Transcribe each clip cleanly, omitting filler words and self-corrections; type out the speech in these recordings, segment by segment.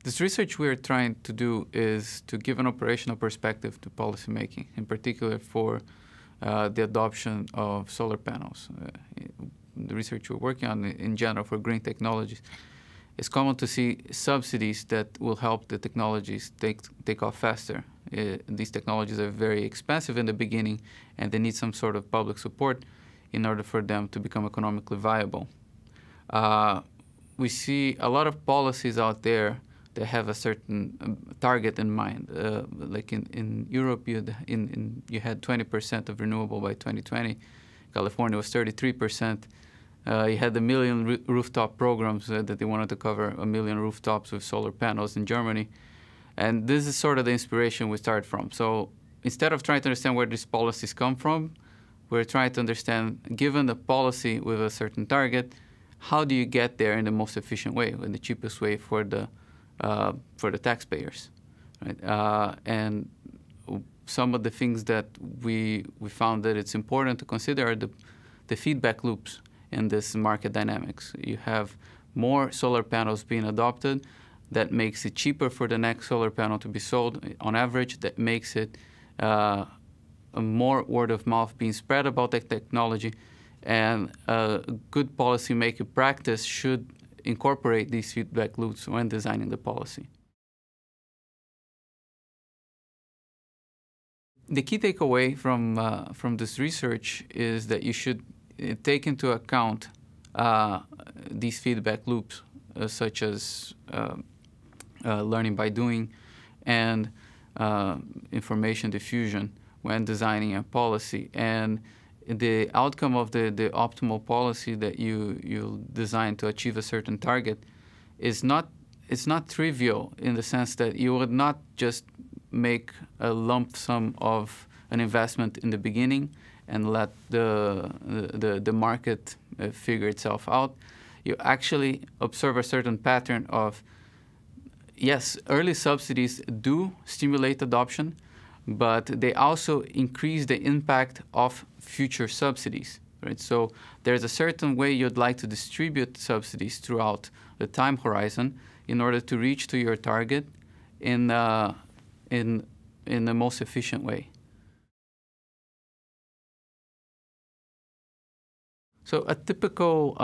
This research we're trying to do is to give an operational perspective to policymaking, in particular for the adoption of solar panels. The research we're working on in general for green technologies, it's common to see subsidies that will help the technologies take off faster. These technologies are very expensive in the beginning, and they need some sort of public support in order for them to become economically viable. We see a lot of policies out there that have a certain target in mind. Like in Europe, you had 20% of renewable by 2020. California was 33%. You had 1 million rooftop programs that they wanted to cover 1 million rooftops with solar panels in Germany. And this is sort of the inspiration we start from. So instead of trying to understand where these policies come from, we're trying to understand, given the policy with a certain target, how do you get there in the most efficient way, in the cheapest way for the taxpayers, right? And some of the things that we found that it's important to consider are the feedback loops in this market dynamics. You have more solar panels being adopted. That makes it cheaper for the next solar panel to be sold on average. That makes it more word of mouth being spread about the technology. And good policy-making practice should incorporate these feedback loops when designing the policy. The key takeaway from this research is that you should take into account these feedback loops, such as learning by doing and information diffusion when designing a policy. And the outcome of the optimal policy that you design to achieve a certain target is not trivial, in the sense that you would not just make a lump sum of an investment in the beginning and let the market figure itself out. You actually observe a certain pattern of, yes, early subsidies do stimulate adoption, but they also increase the impact of future subsidies, right? So there's a certain way you'd like to distribute subsidies throughout the time horizon in order to reach to your target in the most efficient way. So a typical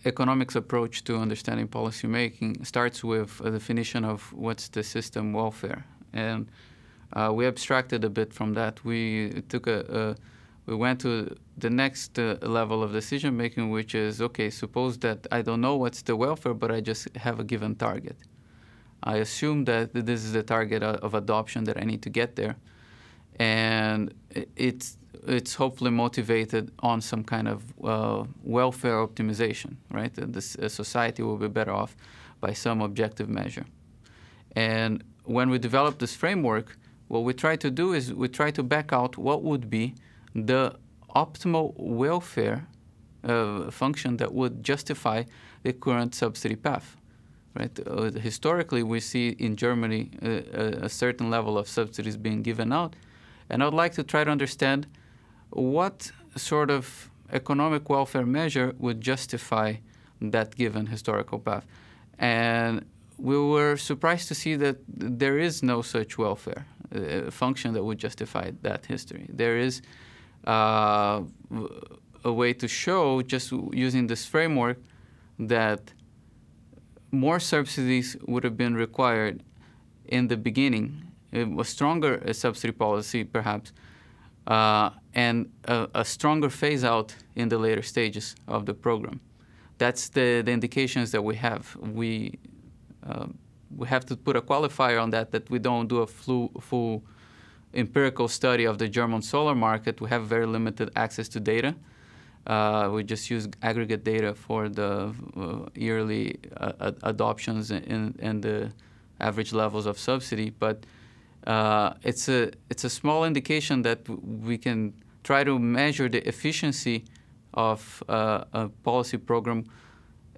economics approach to understanding policymaking starts with a definition of what's the system welfare, and we abstracted a bit from that. We went to the next level of decision making, which is, okay, suppose that I don't know what's the welfare, but I just have a given target. I assume that this is the target of adoption that I need to get there, and it's hopefully motivated on some kind of welfare optimization, right? This society will be better off by some objective measure. And when we develop this framework, what we try to do is we try to back out what would be the optimal welfare function that would justify the current subsidy path, right? Historically, we see in Germany a certain level of subsidies being given out, and I'd like to try to understand what sort of economic welfare measure would justify that given historical path. And we were surprised to see that there is no such welfare function that would justify that history. There is a way to show, just using this framework, that more subsidies would have been required in the beginning, a stronger subsidy policy perhaps, and a stronger phase-out in the later stages of the program. That's the indications that we have. We have to put a qualifier on that we don't do a full empirical study of the German solar market. We have very limited access to data. We just use aggregate data for the yearly adoptions and the average levels of subsidy, but it's a small indication that we can try to measure the efficiency of a policy program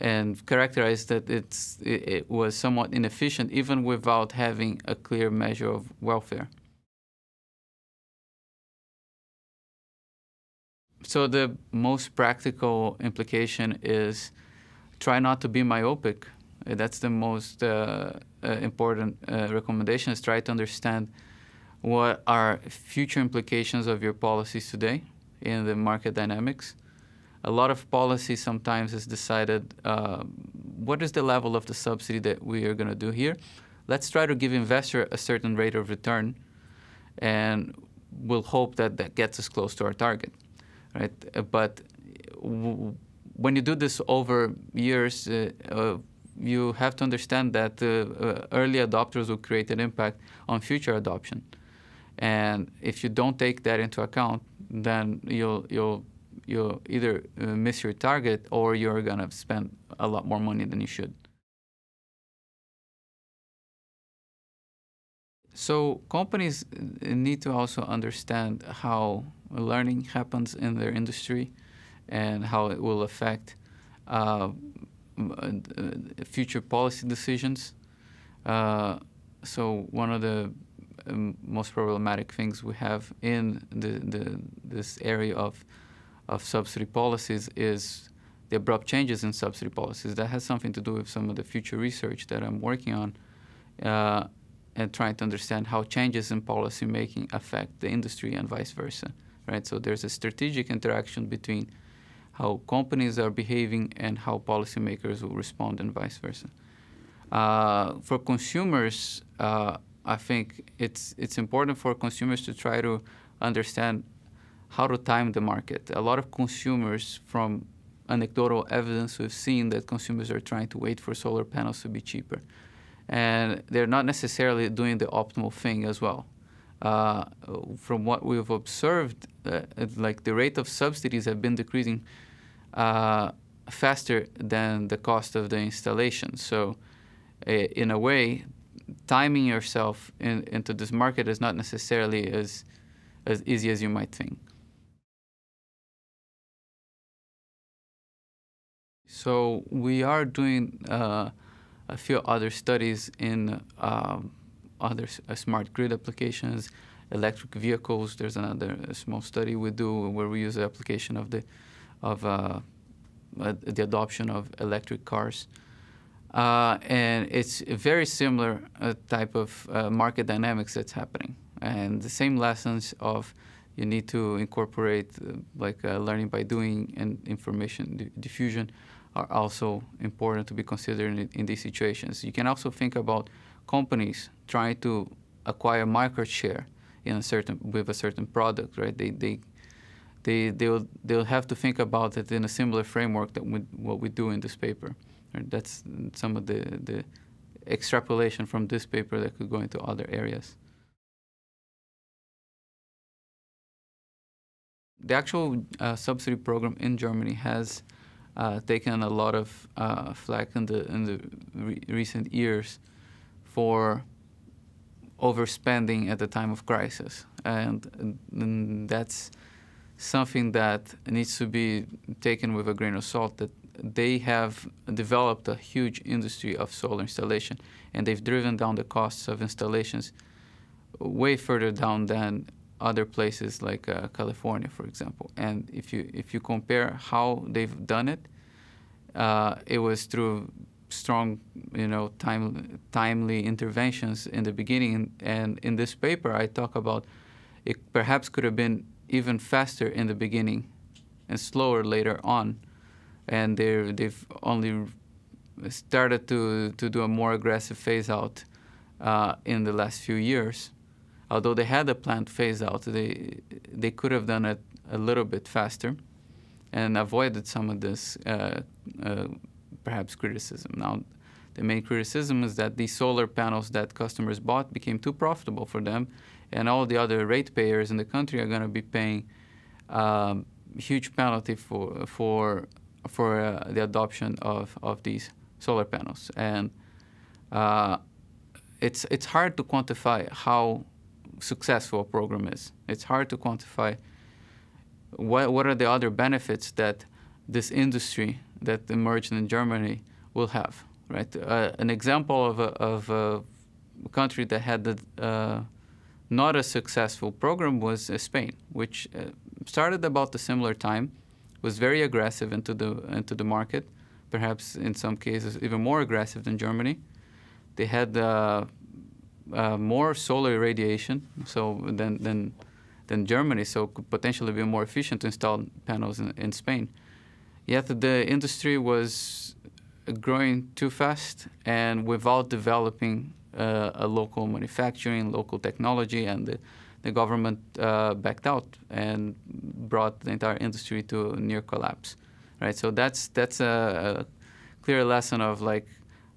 and characterize that it was somewhat inefficient even without having a clear measure of welfare. So the most practical implication is try not to be myopic That's the most important recommendation, is try to understand what are future implications of your policies today in the market dynamics. A lot of policy sometimes is decided, what is the level of the subsidy that we are going to do here? Let's try to give investor a certain rate of return, and we'll hope that that gets us close to our target, right? But when you do this over years, you have to understand that early adopters will create an impact on future adoption. And if you don't take that into account, then you'll either miss your target, or you're going to spend a lot more money than you should. So companies need to also understand how learning happens in their industry and how it will affect future policy decisions. So one of the most problematic things we have in this area of subsidy policies is the abrupt changes in subsidy policies. That has something to do with some of the future research that I'm working on, and trying to understand how changes in policy making affect the industry and vice versa, right? So there's a strategic interaction between how companies are behaving and how policymakers will respond, and vice versa. For consumers, I think it's important for consumers to try to understand how to time the market. A lot of consumers, from anecdotal evidence, we've seen that consumers are trying to wait for solar panels to be cheaper. And they're not necessarily doing the optimal thing as well. From what we've observed, like the rate of subsidies have been decreasing faster than the cost of the installation. So in a way, timing yourself into this market is not necessarily as easy as you might think. So we are doing a few other studies in other smart grid applications, electric vehicles. There's another small study we do where we use the application of the adoption of electric cars. And it's a very similar type of market dynamics that's happening. And the same lessons of you need to incorporate learning by doing and information diffusion are also important to be considered in these situations. You can also think about companies trying to acquire market share with a certain product, right? They'll have to think about it in a similar framework that what we do in this paper. Right? That's some of the extrapolation from this paper that could go into other areas. The actual subsidy program in Germany has taken a lot of flack in the recent years for overspending at the time of crisis, and that's something that needs to be taken with a grain of salt. That they have developed a huge industry of solar installation, and they've driven down the costs of installations way further down than other places like California, for example. And if you compare how they've done it, it was through strong, timely interventions in the beginning. And in this paper, I talk about it perhaps could have been even faster in the beginning and slower later on. And they've only started to do a more aggressive phase out in the last few years. Although they had a planned phase out, they could have done it a little bit faster and avoided some of this perhaps criticism. Now, the main criticism is that these solar panels that customers bought became too profitable for them, and all the other ratepayers in the country are going to be paying huge penalty for the adoption of these solar panels. And it's hard to quantify how successful a program is. It's hard to quantify what are the other benefits that this industry that emerged in Germany will have, right? An example of a country that had not a successful program was Spain, which started about the similar time, was very aggressive into the market, perhaps in some cases even more aggressive than Germany. They had more solar irradiation than Germany, so could potentially be more efficient to install panels in Spain. Yet the industry was growing too fast and without developing a local manufacturing, local technology, and the government backed out and brought the entire industry to near collapse, right? So that's a clear lesson of like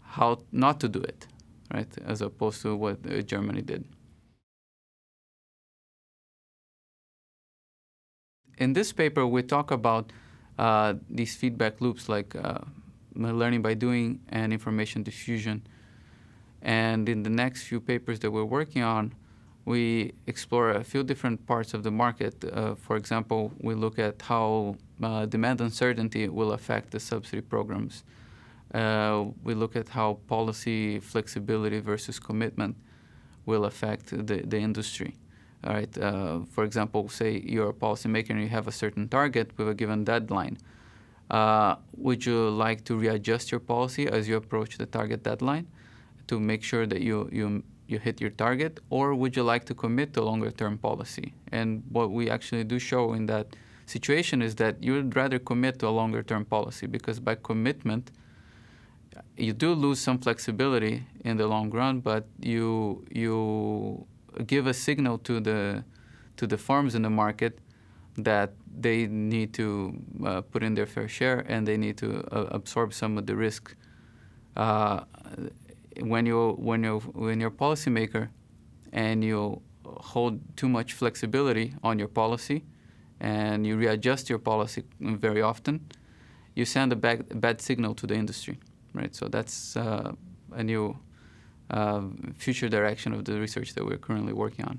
how not to do it, right, as opposed to what Germany did. In this paper, we talk about these feedback loops like learning by doing and information diffusion. And in the next few papers that we're working on, we explore a few different parts of the market. For example, we look at how demand uncertainty will affect the subsidy programs. We look at how policy flexibility versus commitment will affect the industry. All right. For example, say you're a policymaker and you have a certain target with a given deadline. Would you like to readjust your policy as you approach the target deadline to make sure that you hit your target, or would you like to commit to a longer-term policy? And what we actually do show in that situation is that you would rather commit to a longer-term policy, because by commitment, you do lose some flexibility in the long run, but you give a signal to the firms in the market that they need to put in their fair share and they need to absorb some of the risk. When you're a policymaker and you hold too much flexibility on your policy and you readjust your policy very often, you send a bad signal to the industry, right? So that's a new future direction of the research that we're currently working on.